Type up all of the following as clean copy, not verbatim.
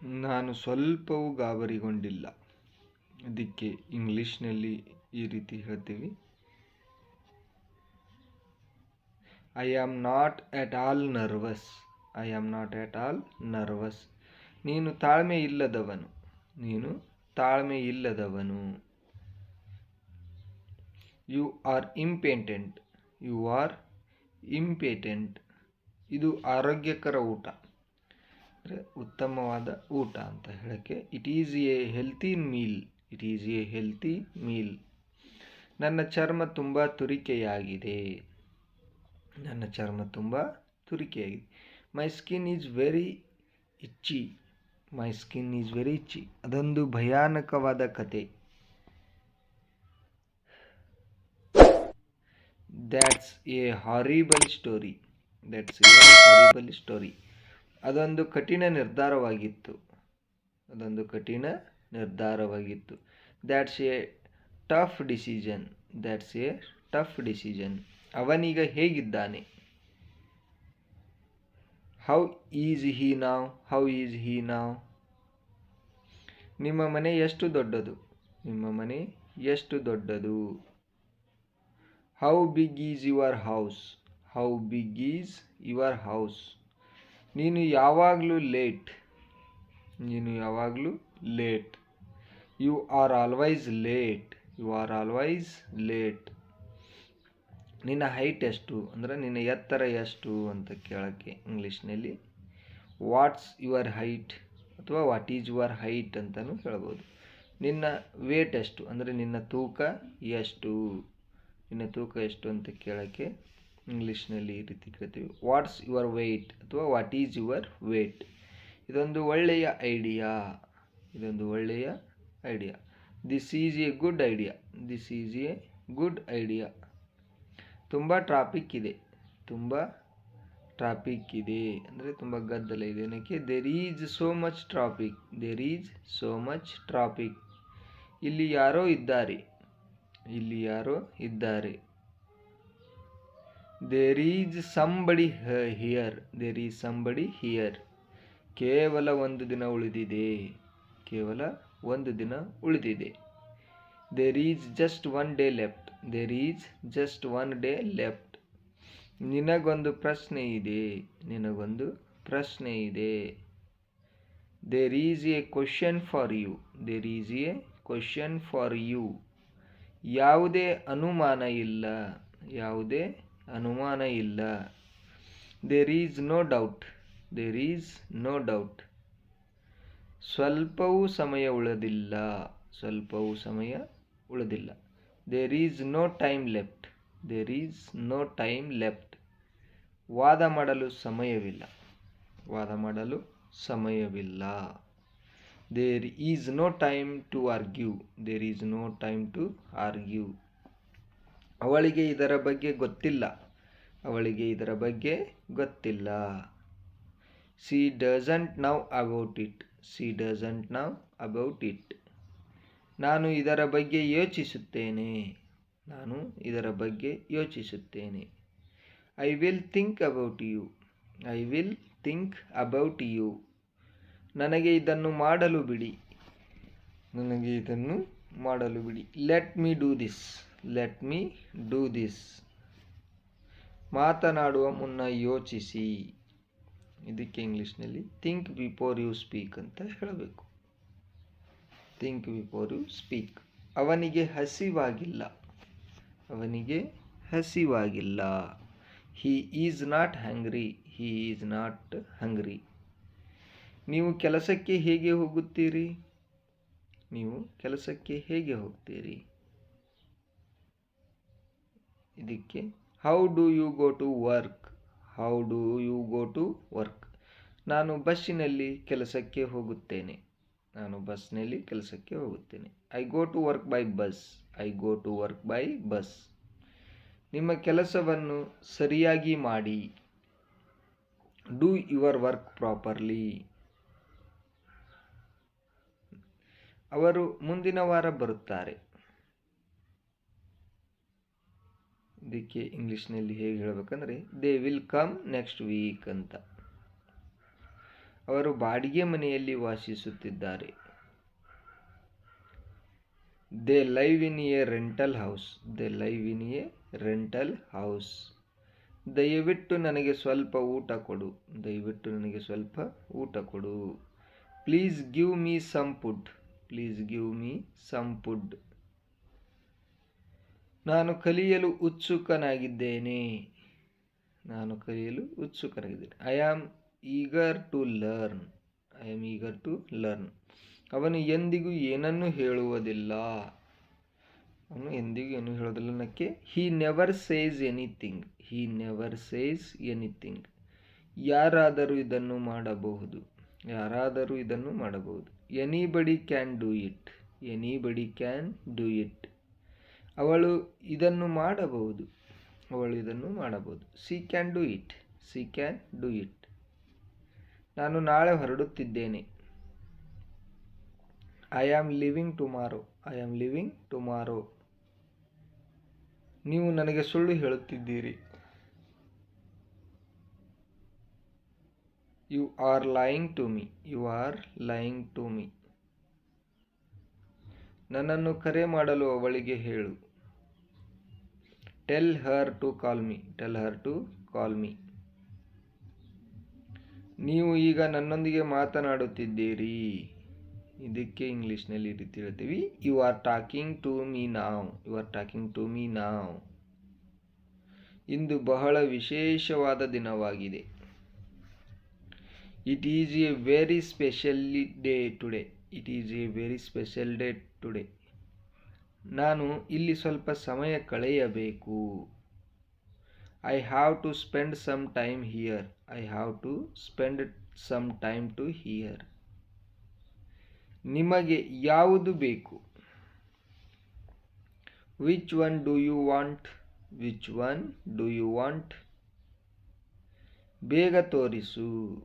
ನಾನು ಸ್ವಲ್ಪವೂ ಗಾಬರಿಗೊಂಡಿಲ್ಲ. ಇದಕ್ಕೆ ಇಂಗ್ಲೀಷ್ನಲ್ಲಿ ಈ ರೀತಿ ಹೇಳ್ತೀವಿ, I am not at all nervous. I am not at all nervous. ನೀನು ತಾಳ್ಮೆ ಇಲ್ಲದವನು. ನೀನು ತಾಳ್ಮೆ ಇಲ್ಲದವನು. You are impatient. You are impatient. ಇದು ಆರೋಗ್ಯಕರ ಊಟ, ಅಂದರೆ ಉತ್ತಮವಾದ ಊಟ ಅಂತ ಹೇಳೋಕ್ಕೆ. It is a healthy meal. It is a healthy meal. ನನ್ನ ಚರ್ಮ ತುಂಬ ತುರಿಕೆಯಾಗಿದೆ. ನನ್ನ ಚರ್ಮ ತುಂಬ ತುರಿಕೆಯಾಗಿದೆ. My skin is very itchy. My skin is very itchy. ಅದೊಂದು ಭಯಾನಕವಾದ ಕತೆ. That's a horrible story. That's a horrible story. ಅದೊಂದು ಕಠಿಣ ನಿರ್ಧಾರವಾಗಿತ್ತು. ಅದೊಂದು ಕಠಿಣ ನಿರ್ಧಾರವಾಗಿತ್ತು. That's a tough decision. That's a tough decision. ಅವನೀಗ ಹೇಗಿದ್ದಾನೆ? ಹೌ ಈಸ್ ಹಿ ನಾವ್? ಹೌ ಈಸ್ ಹಿ ನಾವ್? ನಿಮ್ಮ ಮನೆ ಎಷ್ಟು ದೊಡ್ಡದು? ನಿಮ್ಮ ಮನೆ ಎಷ್ಟು ದೊಡ್ಡದು? How big is your house? How big is your house? ನೀನು ಯಾವಾಗಲೂ ಲೇಟ್. ನೀನು ಯಾವಾಗಲೂ late. You are always late. You are always late. ನಿನ್ನ ಹೈಟ್ ಎಷ್ಟು, ಅಂದರೆ ನಿನ್ನ ಎತ್ತರ ಎಷ್ಟು ಅಂತ ಕೇಳೋಕ್ಕೆ ಇಂಗ್ಲೀಷ್ನಲ್ಲಿ ವಾಟ್ಸ್ ಯುವರ್ ಹೈಟ್ ಅಥವಾ ವಾಟ್ ಈಸ್ ಯುವರ್ ಹೈಟ್ ಅಂತಲೂ ಹೇಳ್ಬೋದು. ನಿನ್ನ ವೇಟ್ ಎಷ್ಟು, ಅಂದರೆ ನಿನ್ನ ತೂಕ ಎಷ್ಟು. ನಿನ್ನ ತೂಕ ಎಷ್ಟು ಅಂತ ಕೇಳೋಕ್ಕೆ ಇಂಗ್ಲೀಷ್ನಲ್ಲಿ ಈ ರೀತಿ ಕೇಳ್ತೀವಿ, ವಾಟ್ಸ್ ಯುವರ್ ವೇಟ್ ಅಥವಾ ವಾಟ್ ಈಸ್ ಯುವರ್ ವೇಟ್. ಇದೊಂದು ಒಳ್ಳೆಯ ಐಡಿಯಾ. ಇದೊಂದು ಒಳ್ಳೆಯ idea. This is a good idea. This is a good idea. ತುಂಬ ಟ್ರಾಫಿಕ್ ಇದೆ. ತುಂಬ ಟ್ರಾಫಿಕ್ ಇದೆ ಅಂದರೆ ತುಂಬ ಗದ್ದಲ ಇದೆ. ಏನಕ್ಕೆ? There is so much traffic. There is so much traffic. ಇಲ್ಲಿ ಯಾರೋ ಇದ್ದಾರೆ. ಇಲ್ಲಿ ಯಾರೋ ಇದ್ದಾರೆ. There is somebody here. There is somebody here. ಕೇವಲ ಒಂದು ದಿನ ಉಳಿದಿದೆ. ಕೇವಲ ಒಂದು ದಿನ ಉಳಿದಿದೆ. There is just one day left. There is just one day left. ನಿನಗೊಂದು ಪ್ರಶ್ನೆ ಇದೆ. ನಿನಗೊಂದು ಪ್ರಶ್ನೆ ಇದೆ. There is a question for you. There is a question for you. ಯಾವುದೇ ಅನುಮಾನ ಇಲ್ಲ. ಯಾವುದೇ ಅನುಮಾನ ಇಲ್ಲ. There is no doubt. There is no doubt. ಸ್ವಲ್ಪವೂ ಸಮಯ ಉಳಿದಿಲ್ಲ. ಸ್ವಲ್ಪವೂ ಸಮಯ ಉಳಿದಿಲ್ಲ. There is no time left. There is no time left. ವಾದ ಮಾಡಲು ಸಮಯವಿಲ್ಲ. ವಾದ ಮಾಡಲು ಸಮಯವಿಲ್ಲ. There is no time to argue. There is no time to argue. ಅವಳಿಗೆ ಇದರ ಬಗ್ಗೆ ಗೊತ್ತಿಲ್ಲ. ಅವಳಿಗೆ ಇದರ ಬಗ್ಗೆ ಗೊತ್ತಿಲ್ಲ. She doesn't know about it. She doesn't know about it. ನಾನು ಇದರ ಬಗ್ಗೆ ಯೋಚಿಸುತ್ತೇನೆ. ನಾನು ಇದರ ಬಗ್ಗೆ ಯೋಚಿಸುತ್ತೇನೆ. I will think about you. I will think about you. ನನಗೆ ಇದನ್ನು ಮಾಡಲು ಬಿಡಿ. ನನಗೆ ಇದನ್ನು ಮಾಡಲು ಬಿಡಿ. Let me do this. Let me do this. ಮಾತನಾಡುವ ಮುನ್ನ ಯೋಚಿಸಿ. ಇದಕ್ಕೆ ಇಂಗ್ಲೀಷ್ನಲ್ಲಿ ಥಿಂಕ್ ಬಿಫೋರ್ ಯು ಸ್ಪೀಕ್ ಅಂತ ಹೇಳಬೇಕು. Think before you speak. ಅವನಿಗೆ ಹಸಿವಾಗಿಲ್ಲ. ಅವನಿಗೆ ಹಸಿವಾಗಿಲ್ಲ. He is not hungry. He is not hungry. ನೀವು ಕೆಲಸಕ್ಕೆ ಹೇಗೆ ಹೋಗುತ್ತೀರಿ? ನೀವು ಕೆಲಸಕ್ಕೆ ಹೇಗೆ ಹೋಗ್ತೀರಿ? ಇದಕ್ಕೆ how do you go to work. How do you go to work. ನಾನು ಬಸ್ಸಿನಲ್ಲಿ ಕೆಲಸಕ್ಕೆ ಹೋಗುತ್ತೇನೆ. ನಾನು ಬಸ್ನಲ್ಲಿ ಕೆಲಸಕ್ಕೆ ಹೋಗುತ್ತೇನೆ. I go to work by bus. I go to work by bus. ನಿಮ್ಮ ಕೆಲಸವನ್ನು ಸರಿಯಾಗಿ ಮಾಡಿ. Do your work properly. ಅವರು ಮುಂದಿನ ವಾರ ಬರುತ್ತಾರೆ. ಇದಕ್ಕೆ ಇಂಗ್ಲೀಷ್ನಲ್ಲಿ ಹೇಗೆ ಹೇಳಬೇಕಂದ್ರೆ they will come next week ಅಂತ. ಅವರು ಬಾಡಿಗೆ ಮನೆಯಲ್ಲಿ ವಾಸಿಸುತ್ತಿದ್ದಾರೆ. They live in a rental house. They live in a rental house. ದಯವಿಟ್ಟು ನನಗೆ ಸ್ವಲ್ಪ ಊಟ ಕೊಡು. ದಯವಿಟ್ಟು ನನಗೆ ಸ್ವಲ್ಪ ಊಟ ಕೊಡು. Please give me some food. Please give me some food. ನಾನು ಕಲಿಯಲು ಉತ್ಸುಕನಾಗಿದ್ದೇನೆ. ನಾನು ಕಲಿಯಲು ಉತ್ಸುಕನಾಗಿದ್ದೇನೆ. I am eager to learn. I am eager to learn. ಅವನು ಎಂದಿಗೂ ಏನನ್ನೂ ಹೇಳುವುದಿಲ್ಲ. ಅವನು ಎಂದಿಗೂ ಏನು ಹೇಳೋದಿಲ್ಲ. ನಕ್ಕೆ he never says anything. He never says anything. ಯಾರಾದರೂ ಇದನ್ನು ಮಾಡಬಹುದು. ಯಾರಾದರೂ ಇದನ್ನು ಮಾಡಬಹುದು. Anybody can do it. Anybody can do it. ಅವಳು ಇದನ್ನು ಮಾಡಬಹುದು. ಅವಳು ಇದನ್ನು ಮಾಡಬಹುದು. She can do it. She can do it. ನಾನು ನಾಳೆ ಹೊರಡುತ್ತಿದ್ದೇನೆ. I am leaving tomorrow. I am leaving tomorrow. ನೀವು ನನಗೆ ಸುಳ್ಳು ಹೇಳುತ್ತಿದ್ದೀರಿ. You are lying to me. You are lying to me. ನನ್ನನ್ನು ಕರೆ ಮಾಡಲು ಅವಳಿಗೆ ಹೇಳು. Tell her to call me. Tell her to call me. ನೀವು ಈಗ ನನ್ನೊಂದಿಗೆ ಮಾತನಾಡುತ್ತಿದ್ದೀರಿ. ಇದಕ್ಕೆ ಇಂಗ್ಲೀಷ್ನಲ್ಲಿ ಈ ರೀತಿ ಹೇಳ್ತೀವಿ. You are talking to me now. You are talking to me now. ಇಂದು ಬಹಳ ವಿಶೇಷವಾದ ದಿನವಾಗಿದೆ. It is a very special day today. It is a very special day today. ನಾನು ಇಲ್ಲಿ ಸ್ವಲ್ಪ ಸಮಯ ಕಳೆಯಬೇಕು. I have to spend some time here. I have to spend some time to here. ನಿಮಗೆ ಯಾವುದು ಬೇಕು? Which one do you want? Which one do you want? ಬೇಗ ತೋರಿಸು.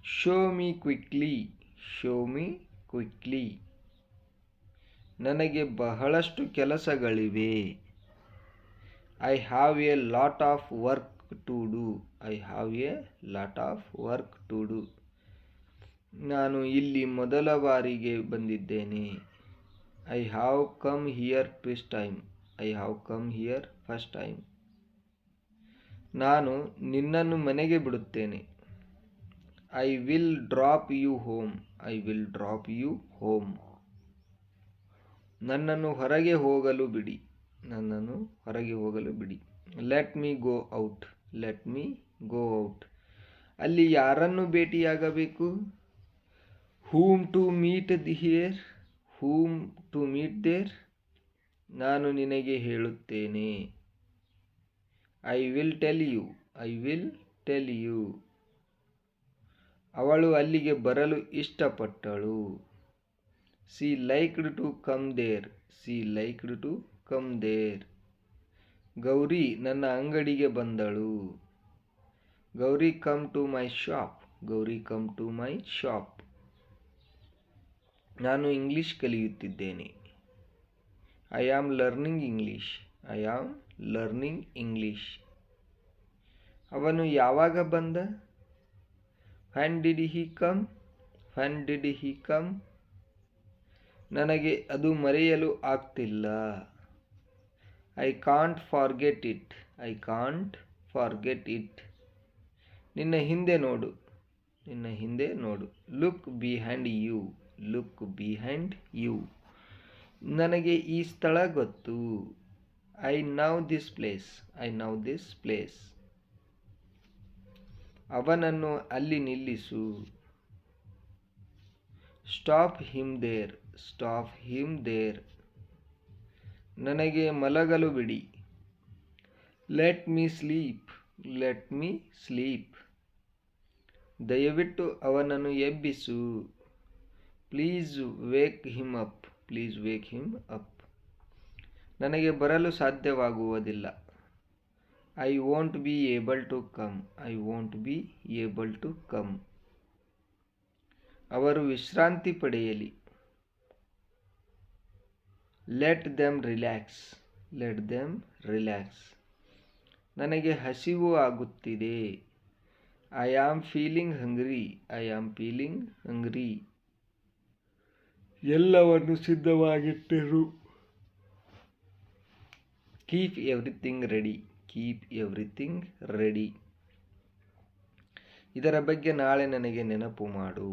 Show me quickly. Show me quickly. ನನಗೆ ಬಹಳಷ್ಟು ಕೆಲಸಗಳಿವೆ. I have a lot of work to do. I have a lot of work to do. ನಾನು ಇಲ್ಲಿ ಮೊದಲ ಬಾರಿಗೆ ಬಂದಿದ್ದೇನೆ. I have come here first time. I have come here first time. ನಾನು ನಿನ್ನನ್ನು ಮನೆಗೆ ಬಿಡುತ್ತೇನೆ. I will drop you home. I will drop you home. ನನ್ನನ್ನು ಹೊರಗೆ ಹೋಗಲು ಬಿಡಿ. ನನ್ನನ್ನು ಹೊರಗೆ ಹೋಗಲು ಬಿಡಿ. Let me go out. Let me go out. ಅಲ್ಲಿ ಯಾರನ್ನು ಭೇಟಿಯಾಗಬೇಕು? Whom to meet here. Whom to meet there. ನಾನು ನಿನಗೆ ಹೇಳುತ್ತೇನೆ. I will tell you. I will tell you. ಅವಳು ಅಲ್ಲಿಗೆ ಬರಲು ಇಷ್ಟಪಟ್ಟಳು. She liked to come there. She liked to come there. Gauri ನನ್ನ ಅಂಗಡಿಗೆ ಬಂದಳು. Gauri come to my shop. Gauri come to my shop. ನಾನು ಇಂಗ್ಲಿಷ್ ಕಲಿಯುತ್ತಿದ್ದೇನೆ. I am learning English. I am learning English. ಅವನು ಯಾವಾಗ ಬಂದ? When did he come? When did he come? ನನಗೆ ಅದು ಮರೆಯಲು ಆಗ್ತಿಲ್ಲ. I can't forget it. I can't forget it. ನಿನ್ನ ಹಿಂದೆ ನೋಡು. ನಿನ್ನ ಹಿಂದೆ ನೋಡು. Look behind you. Look behind you. ನನಗೆ ಈ ಸ್ಥಳ ಗೊತ್ತು. I know this place. I know this place. ಅವನನ್ನು ಅಲ್ಲಿ ನಿಲ್ಲಿಸು. Stop him there. Stop him there. ನನಗೆ ಮಲಗಲು ಬಿಡಿ. Let me sleep. Let me sleep. ದಯವಿಟ್ಟು ಅವನನ್ನು ಎಬ್ಬಿಸು. Please wake him up. Please wake him up. ನನಗೆ ಬರಲು ಸಾಧ್ಯವಾಗುವುದಿಲ್ಲ. I won't be able to come. I won't be able to come. ಅವರು ವಿಶ್ರಾಂತಿ ಪಡೆಯಲಿ. Let them relax. Let them relax. ನನಗೆ ಹಸಿವು ಆಗುತ್ತಿದೆ. I am feeling hungry. I am feeling hungry. ಎಲ್ಲವನ್ನು ಸಿದ್ಧವಾಗಿಟ್ಟಿರು. Keep everything ready. Keep everything ready. ಇದರ ಬಗ್ಗೆ ನಾಳೆ ನನಗೆ ನೆನಪು ಮಾಡು.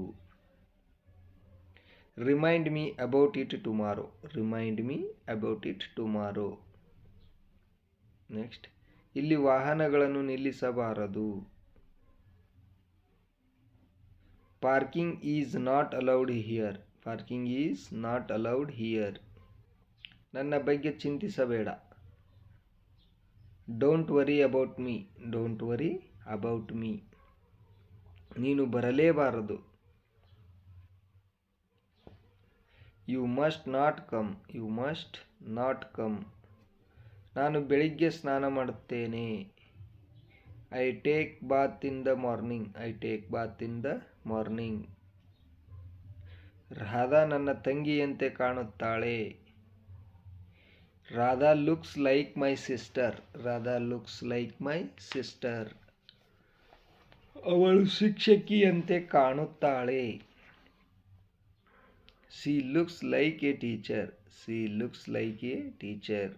Remind me about it tomorrow. Remind me about it tomorrow. Next, ಇಲ್ಲಿ ವಾಹನಗಳನ್ನು ನಿಲ್ಲಿಸಬಾರದು. Parking is not allowed here. Parking is not allowed here. ನನ್ನ ಬಗ್ಗೆ ಚಿಂತಿಸಬೇಡ. Don't worry about me. Don't worry about me. ನೀನು ಬರಲೇಬಾರದು. You must not come. You must not come. ನಾನು ಬೆಳಿಗ್ಗೆ ಸ್ನಾನ ಮಾಡುತ್ತೇನೆ. I take bath in the morning. I take bath in the morning. Radha ನನ್ನ ತಂಗಿಯಂತೆ ಕಾಣುತ್ತಾಳೆ. Radha looks like my sister. Radha looks like my sister. ಅವಳು ಶಿಕ್ಷಕಿಯಂತೆ ಕಾಣುತ್ತಾಳೆ. She looks like a teacher. She looks like a teacher.